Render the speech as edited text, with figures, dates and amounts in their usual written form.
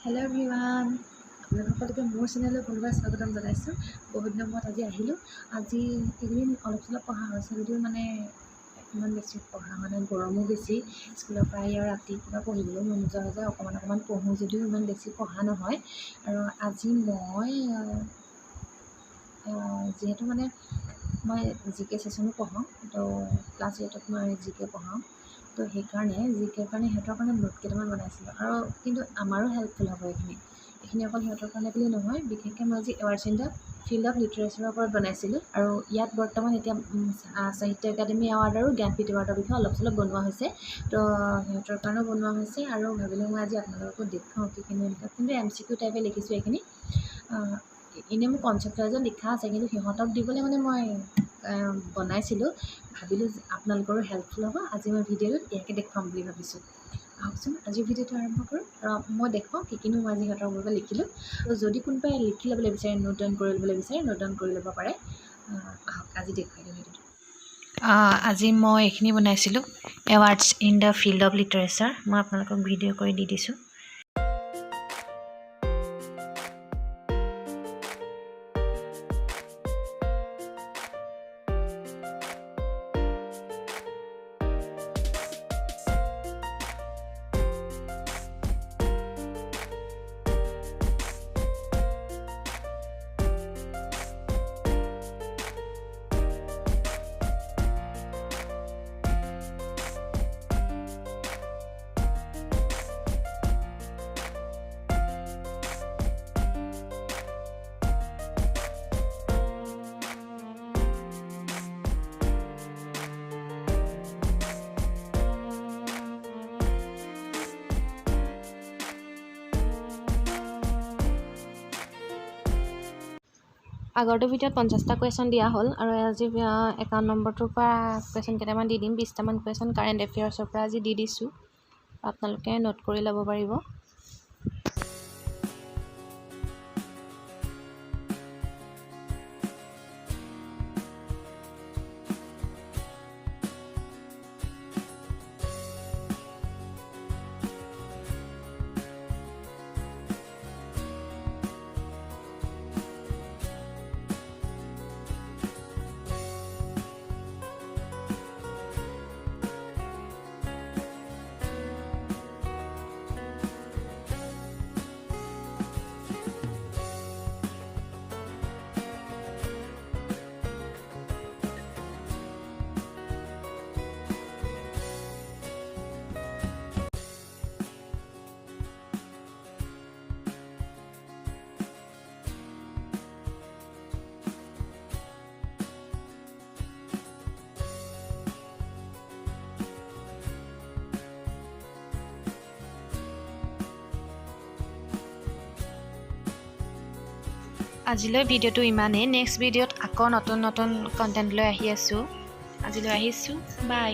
Hello' everyone, আপোনালোক সকলোকে মোৰ চেনেললৈ পুনৰবাৰ স্বাগতম জনাইছোঁ। বহুত দিনৰ মূৰত আজি আহিলোঁ। আজি এইকেইদিন অলপ চলপ পঢ়া হৈছে যদিও মানে ইমান বেছি পঢ়া মানে গৰমো বেছি। স্কুলৰ পৰা আহি আৰু ৰাতিপুৱা পঢ়িবলৈও মন নোযোৱা হৈ যায়। অকণমান পঢ়োঁ যদিও ইমান বেছি পঢ়া নহয়। আৰু আজি মই যিহেতু মানে মই জিকে ছেশ্যনো পঢ়াওঁ, তো ক্লাছ 8ত মই জিকে পঢ়াওঁ, তো সেইকাৰণে জিকেৰ কাৰণে সিহঁতৰ কাৰণে নোট কেইটামান বনাইছিলোঁ। আৰু কিন্তু আমাৰো হেল্পফুল হ'ব এইখিনি অকল সিহঁতৰ কাৰণে বুলি নহয়। বিশেষকৈ মই আজি awards in the field of লিটাৰেচাৰৰ ওপৰত বনাইছিলোঁ। আৰু ইয়াত বৰ্তমান এতিয়া সাহিত্য একাডেমি এৱাৰ্ড আৰু জ্ঞানপীঠ এৱাৰ্ডৰ বিষয়ে অলপ চলপ বনোৱা হৈছে, তো সিহঁতৰ কাৰণেও বনোৱা হৈছে। আৰু ভাবিলোঁ মই আজি আপোনালোককো দেখুৱাওঁ কিখিনি এনেকুৱা, কিন্তু MCQ টাইপে লিখিছোঁ এইখিনি। এনেই মোৰ কনচেপ্টৱাইজত লিখা আছে, কিন্তু সিহঁতক দিবলৈ মানে মই বনাইছিলোঁ। ভাবিলোঁ আপোনালোকৰো হেল্পফুল হ'ব। আজি মই ভিডিঅ'টোত ইয়াকে দেখুৱাম বুলি ভাবিছোঁ। আহকচোন আজিৰ ভিডিঅ'টো আৰম্ভ কৰোঁ। মই দেখুৱাওঁ কিনো মই আজি সিহঁতৰ বাবে লিখিলোঁ। তো যদি কোনোবাই লিখি ল'বলৈ বিচাৰে, নোট ডাউন কৰি ল'বলৈ বিচাৰে, নোট ডাউন কৰি ল'ব পাৰে। আহক আজি দেখুৱাই দিওঁ ভিডিঅ'টো। আজি মই এইখিনি বনাইছিলোঁ, awards in the field of literature. মই আপোনালোকক ভিডিঅ' কৰি দি দিছোঁ। আগৰটো ভিডিঅ'ত 50টা কুৱেশ্যন দিয়া হ'ল, আৰু আজি 51 নম্বৰটোৰ পৰা কুৱেশ্যন কেইটামান দি দিম। 20টামান কুৱেশ্যন কাৰেণ্ট এফেয়াৰ্ছৰ পৰা আজি দি দিছোঁ। আপোনালোকে নোট কৰি ল'ব পাৰিব। আজিলৈ ভিডিঅ'টো ইমানেই। নেক্সট ভিডিঅ'ত আকৌ নতুন কণ্টেণ্ট লৈ আহি আছোঁ। আজিলৈ আহিছোঁ, বাই।